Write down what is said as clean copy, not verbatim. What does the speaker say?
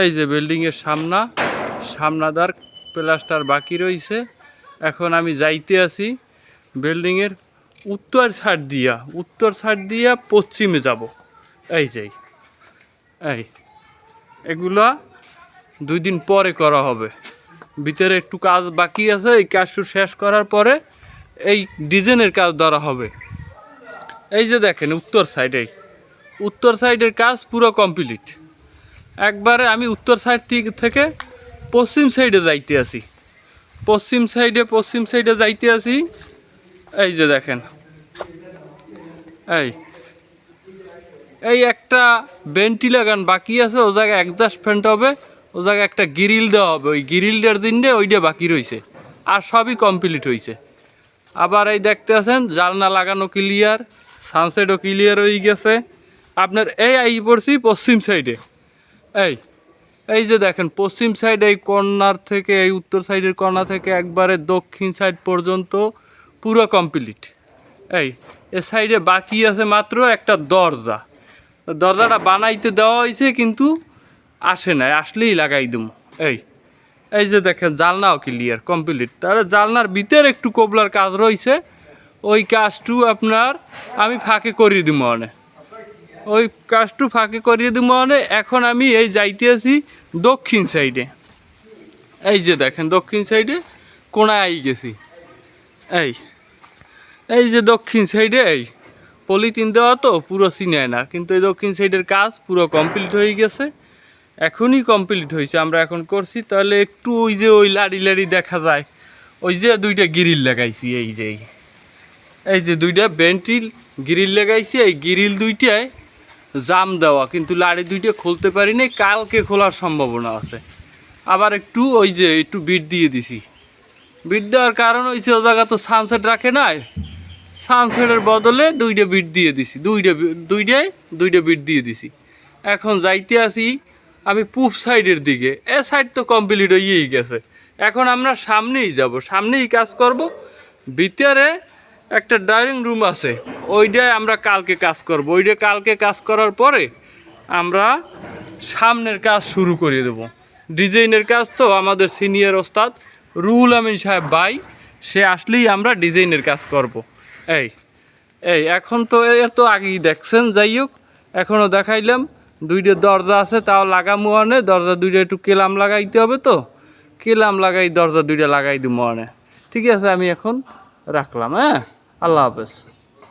এই যে বিল্ডিংয়ের সামনাদার প্লাস্টার বাকি রয়েছে। এখন আমি যাইতে আছি বিল্ডিংয়ের উত্তর সাইড দিয়া পশ্চিমে যাব। এই যে এগুলা 2 দিন পরে করা হবে। ভিতরে একটু কাজ বাকি আছে, এই কাজটা শেষ করার পরে এই ডিজাইনের কাজ ধরা হবে। এই যে দেখেন উত্তর সাইডের কাজ পুরো কমপ্লিট। একবারে আমি উত্তর সাইড থেকে পশ্চিম সাইডে যাইতে আছি। পশ্চিম সাইডে যাইতে আছি। এই যে দেখেন এই একটা বেন্টি লাগান বাকি আছে, ও জায়গায় অ্যাডজাস্ট ফ্যান্ট হবে, ও জায়গায় একটা গ্রিল দেওয়া হবে। ওই গ্রিলটার দিনটা ওইটা বাকি রয়েছে, আর সবই কমপ্লিট হয়েছে। আবার এই দেখতে আছেন জানলা লাগানো ক্লিয়ার, সানসেটও ক্লিয়ার হয়ে গেছে। আপনার এই পড়ছি পশ্চিম সাইডে। এই যে দেখেন পশ্চিম সাইড, এই কর্নার থেকে এই উত্তর সাইডের কর্নার থেকে একবারে দক্ষিণ সাইড পর্যন্ত পুরো কমপ্লিট। এ সাইডে বাকি আছে মাত্র একটা দরজাটা বানাইতে দেওয়া হয়েছে, কিন্তু আসে নাই, আসলেই লাগাই দেবো। এই যে দেখেন জানলাও ক্লিয়ার কমপ্লিট। তাহলে জানলার ভিতরে একটু কোবলার কাজ রয়েছে, ওই কাজটু আপনার আমি ফাঁকে করিয়ে দিব এখন আমি এই যাইতে আছি দক্ষিণ সাইডে। এই যে দেখেন দক্ষিণ সাইডে কোনায় আই গেছি। এই যে দক্ষিণ সাইডে পলিথিন দেওয়া তো পুরো চিনায় না, কিন্তু এই দক্ষিণ সাইডের কাজ পুরো কমপ্লিট হয়ে গেছে। এখনই কমপ্লিট হয়েছে, আমরা এখন করছি। তাহলে একটু ওই লাড়ি দেখা যায়। ওই যে 2টা গ্রিল লাগাইছি, এই যে 2টা বেন্টিল গ্রিল লাগাইছি। এই গ্রিল 2টায় জাম দেওয়া, কিন্তু লাড়ি 2টা খুলতে পারিনি, কালকে খোলার সম্ভাবনা আছে। আবার একটু বিট দিয়ে দিছি। বিট দেওয়ার কারণ হয়েছে ও জায়গা তো সানসেট রাখে নাই, সানসেটের বদলে 2টা বিট দিয়ে দিছি। দুইটা বিট দিয়ে দিছি। এখন যাইতে আসি আমি পূব সাইডের দিকে। এ সাইড তো কমপ্লিট হয়েই গেছে। এখন আমরা সামনেই কাজ করব। ভিতরে একটা ড্রয়িং রুম আছে, ওইটাই আমরা কালকে কাজ করব। কালকে কাজ করার পরে আমরা সামনের কাজ শুরু করে দেব। ডিজাইনের কাজ তো আমাদের সিনিয়র ওস্তাদ রুহুল আমিন সাহেব ভাই, সে আসলেই আমরা ডিজাইনের কাজ করব। এখন তো এর তো আগেই দেখছেন। যাই হোক, এখনও দেখাইলাম 2টা দরজা আছে, তাও লাগামো আনে। দরজা 2টা একটু কেলাম লাগাইতে হবে, তো কেলাম লাগাই দরজা 2টা লাগাই দিব আনে। ঠিক আছে, আমি এখন রাখলাম। আল্লাহ হাফেজ।